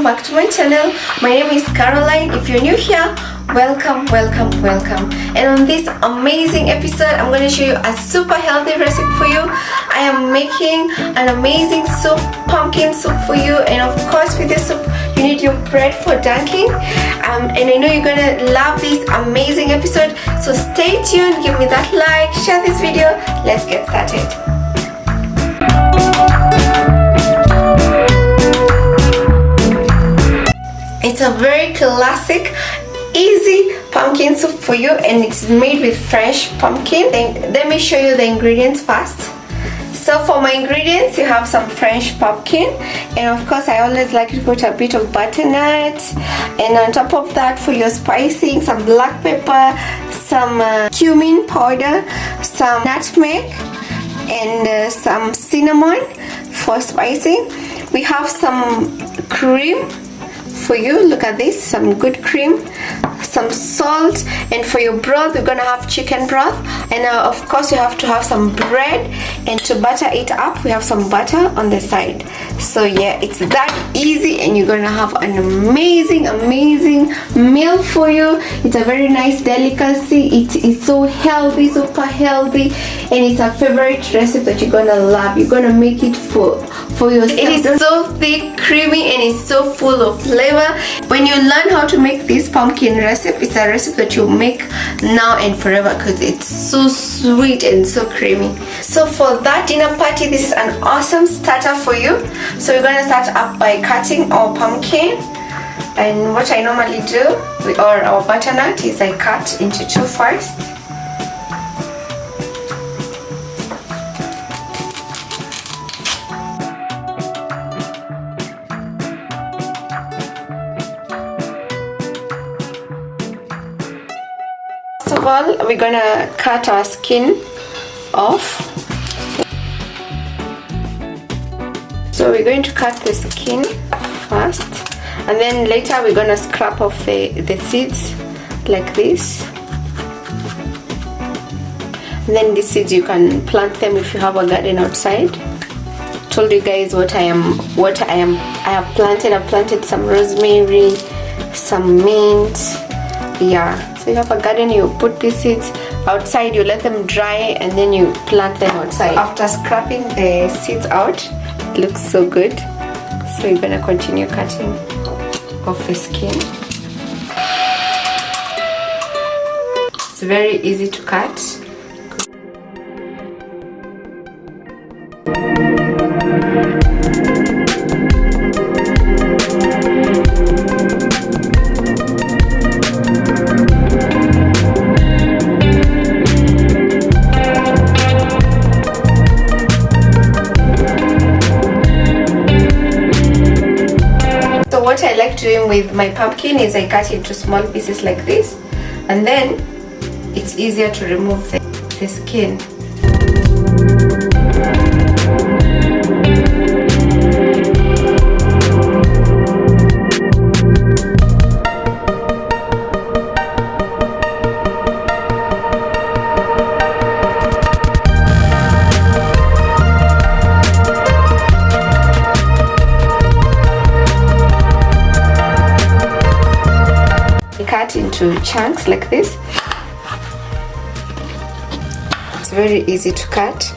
back to my channel. My name is Caroline. If you're new here, welcome. And on this amazing episode, I'm going to show you a super healthy recipe for you. I am making an amazing soup, pumpkin soup for you, and of course with this soup you need your bread for dunking. And I know you're going to love this amazing episode, so stay tuned, give me that like, share this video. Let's get started. It's a very classic, easy pumpkin soup for you, and it's made with fresh pumpkin. Let me show you the ingredients first. So for my ingredients, you have some fresh pumpkin, and of course I always like to put a bit of butternut, and on top of that, for your spicing, some black pepper, some cumin powder, some nutmeg, and some cinnamon for spicing. We have some cream for you. Look at this, some good cream, some salt, and for your broth we're gonna have chicken broth, and of course you have to have some bread, and to butter it up we have some butter on the side. So yeah, it's that easy, and you're gonna have an amazing meal for you. It's a very nice delicacy. It is so healthy, super healthy, and it's a favorite recipe that you're gonna love. You're gonna make it for yourself. It is so thick, creamy, and it's so full of flavor. When you learn how to make this pumpkin recipe, it's a recipe that you'll make now and forever because it's so sweet and so creamy. So for that dinner party, this is an awesome starter for you. So we're going to start up by cutting our pumpkin, and what I normally do with our butternut is I cut into two first. First of all, we're gonna cut our skin off. So we're going to cut the skin first, and then later we're gonna scrape off the seeds like this. And then these seeds you can plant them if you have a garden outside. Told you guys what I have planted. I've planted some rosemary, some mint. Yeah, so you have a garden, you put these seeds outside, you let them dry, and then you plant them outside. After scraping the seeds out, it looks so good. So you're gonna continue cutting off the skin. It's very easy to cut. What I like doing with my pumpkin is I cut into small pieces like this, and then it's easier to remove the skin. Cut into chunks like this. It's very easy to cut.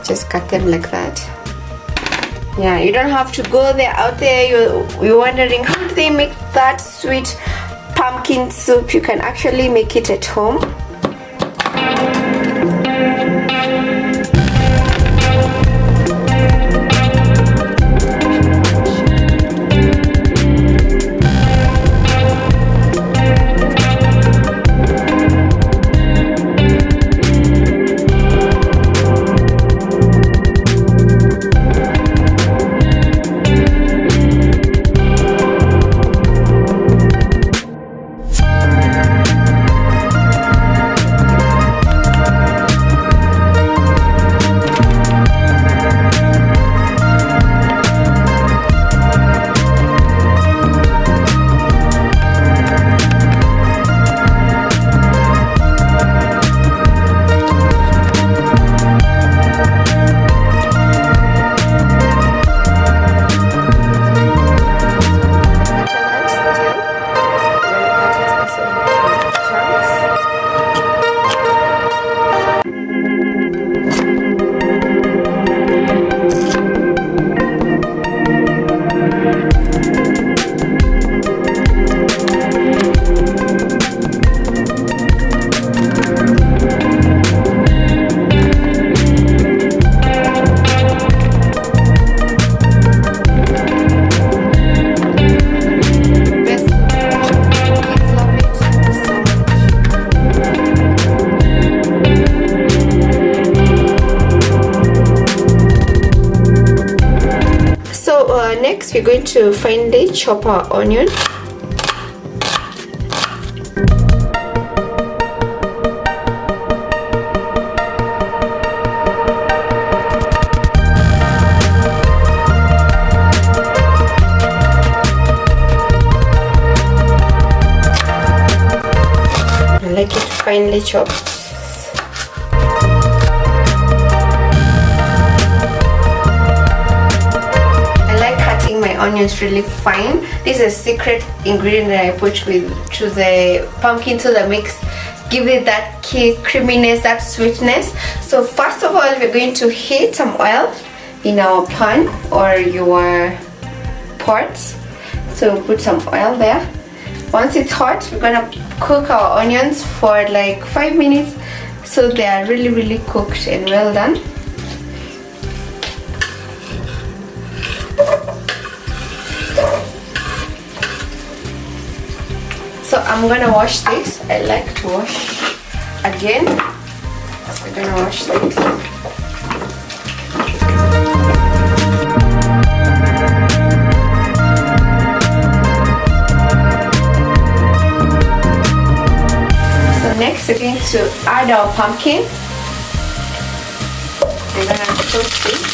Just cut them like that. Yeah, you don't have to go there out there. You're wondering how do they make that sweet pumpkin soup. You can actually make it at home. we're going to finely chop our onion. I like it finely chopped. My onions really fine. This is a secret ingredient that I put to the pumpkin to the mix, give it that creaminess, that sweetness. So first of all, we're going to heat some oil in our pan or your pot. So put some oil there. Once it's hot, we're gonna cook our onions for like 5 minutes so they are really cooked and well done. So I'm gonna wash this. I like to wash again. So we're gonna wash this. So next we're going to add our pumpkin. We're gonna cook this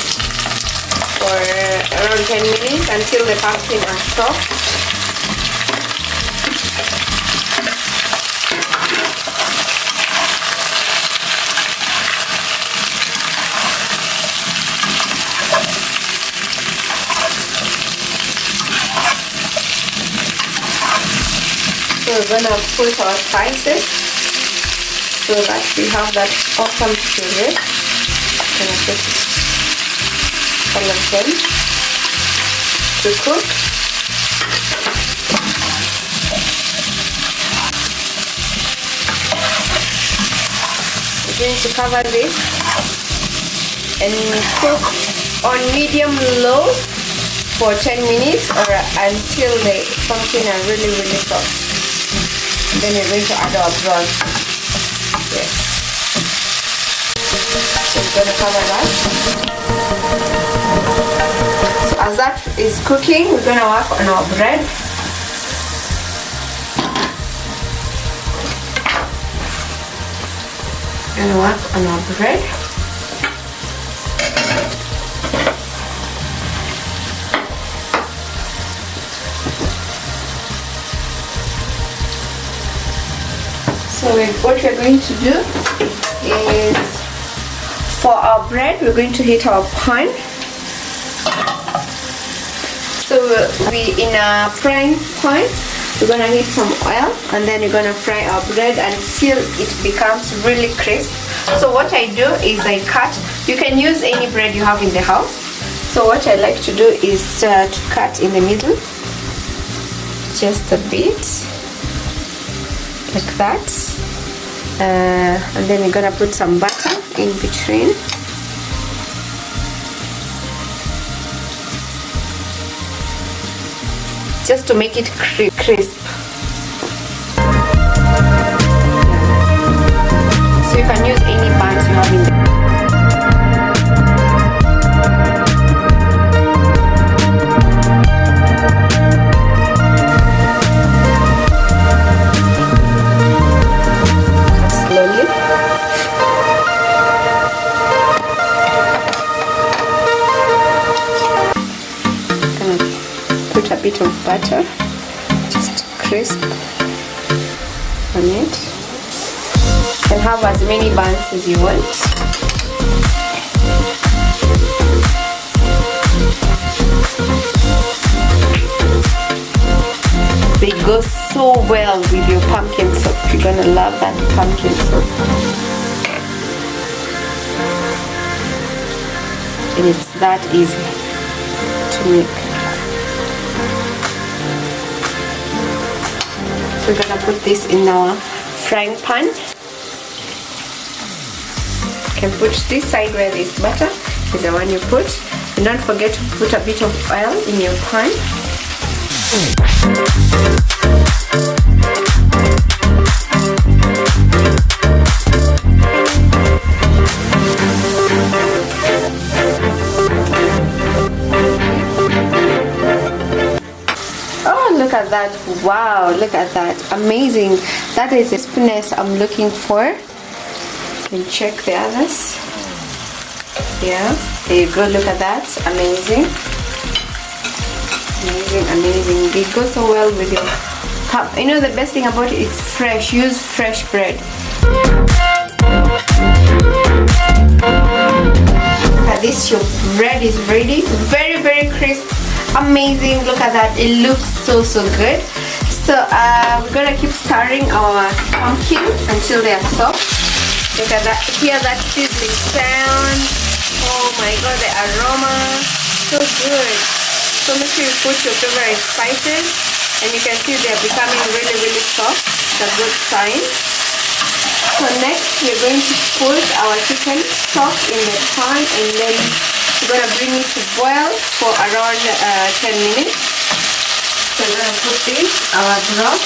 for around 10 minutes until the pumpkin are soft. So we're gonna put our spices so that we have that awesome flavor. Gonna put all of them to cook. We're going to cover this and cook on medium low for 10 minutes or until the pumpkin are really soft. Then we're going to add our broth. Yes. So we're going to cover that. So as that is cooking, we're going to work on our bread. We're going to work on our bread. So what we're going to do is, for our bread, we're going to heat our pan. So in a frying pan, we're going to heat some oil and then we're going to fry our bread until it becomes really crisp. So what I do is I cut. You can use any bread you have in the house. So what I like to do is to cut in the middle, just a bit, like that. And then we're gonna put some butter in between. Just to make it crisp. So you can use any buns you have in the a bit of butter, just crisp on it. You can have as many buns as you want. They go so well with your pumpkin soup. You're gonna love that pumpkin soup. And it's that easy to make. We're gonna put this in our frying pan. You can put this side where there's butter, is the one you put. And don't forget to put a bit of oil in your pan. Wow, look at that. Amazing. That is the spiciness I'm looking for. And check the others. Yeah, there you go. Look at that. Amazing. Amazing. It goes so well with your cup. You know the best thing about it is fresh. Use fresh bread. Look at this. Your bread is ready. Very, very crisp. Amazing. Look at that. It looks so good. So we're gonna keep stirring our pumpkin until they are soft. Look at that. Hear that sizzling sound. Oh my god, the aroma. So good. So make sure you put your favorite spices, and you can see they are becoming really soft. It's a good sign. So next we're going to put our chicken stock in the pan, and then we're going to bring it to boil for around 10 minutes. So we're going to put this, our broth.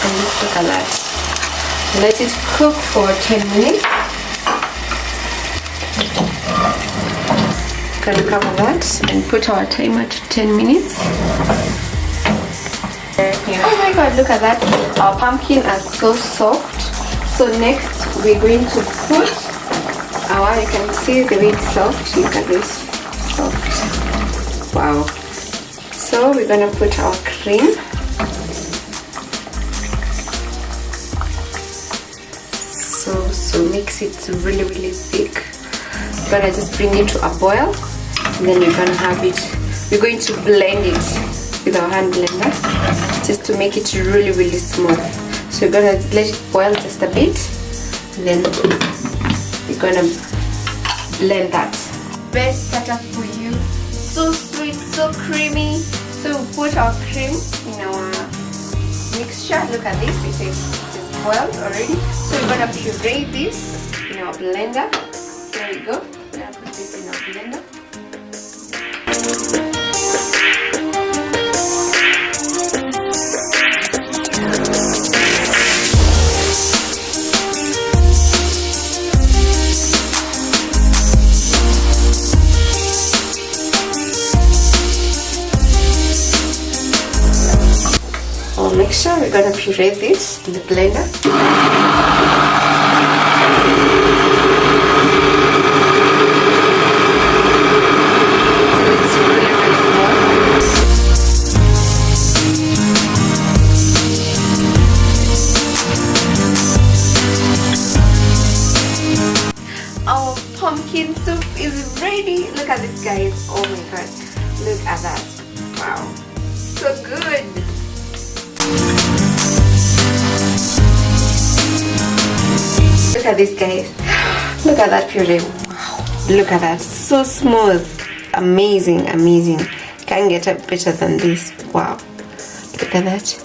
And just look at that. Let it cook for 10 minutes. Gonna cover that and put our timer to 10 minutes. Oh my god, look at that. Our pumpkin are so soft. So next we're going to put our, you can see the way it's soft. Look at this. Soft. Wow. So we're gonna put our cream. So mix it really thick. We're gonna just bring it to a boil, and then we're gonna have it. We're going to blend it with our hand blender just to make it really smooth. So we're gonna let it boil just a bit, and then we're gonna blend that. Best starter for you. So sweet, so creamy. So we put our cream in our mixture. Look at this. It is boiled already. So we're gonna puree this in our blender. There we go. We're gonna put this in our blender. Our mixture, we're gonna puree this in the blender. Our pumpkin soup is ready. Look at this, guys. Oh my god. Look at that. Wow. So good. Look at this, guys. Look at that puree. Wow. Look at that. So smooth. Amazing. Can't get up better than this. Wow. Look at that.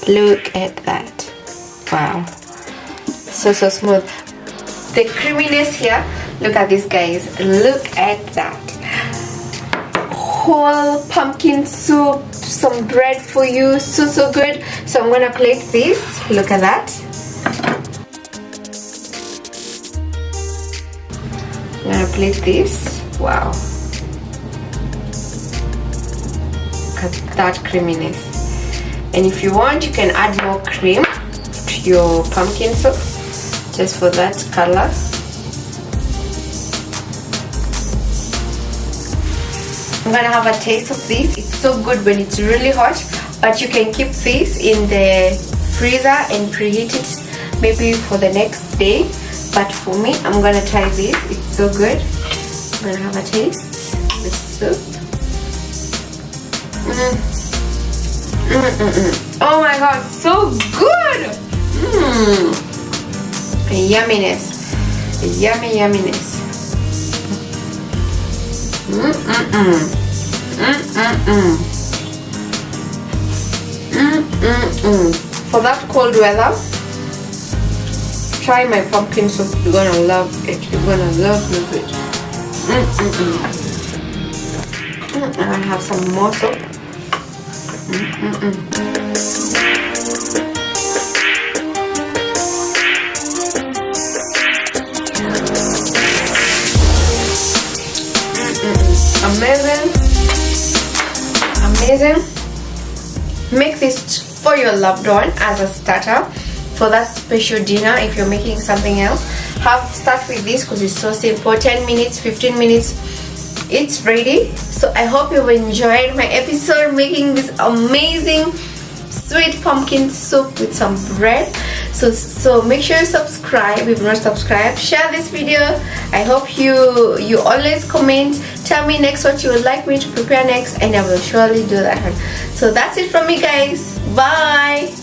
Look at that. Wow. So smooth. The creaminess here. Look at this, guys. Look at that. Whole pumpkin soup. Some bread for you. So good. So I'm gonna plate this. Look at that. I'm gonna plate this. Wow. Look at that creaminess. And if you want, you can add more cream to your pumpkin soup just for that color. I'm gonna have a taste of this. It's so good when it's really hot, but you can keep this in the freezer and preheat it maybe for the next day. But for me, I'm gonna try this. It's so good. I'm gonna have a taste of the soup. Oh my god, so good! Yumminess. Yumminess. For that cold weather, try my pumpkin soup. You're gonna love it. You're gonna love it. I'm gonna have some more soup. Amazing. Amazing. Make this for your loved one as a starter for that special dinner. If you're making something else, start with this because it's so simple. 10 minutes, 15 minutes, it's ready. So I hope you've enjoyed my episode making this amazing sweet pumpkin soup with some bread. So make sure you subscribe if you're not subscribed. Share this video. I hope you always comment. Tell me next what you would like me to prepare next, and I will surely do that. So that's it from me, guys. Bye.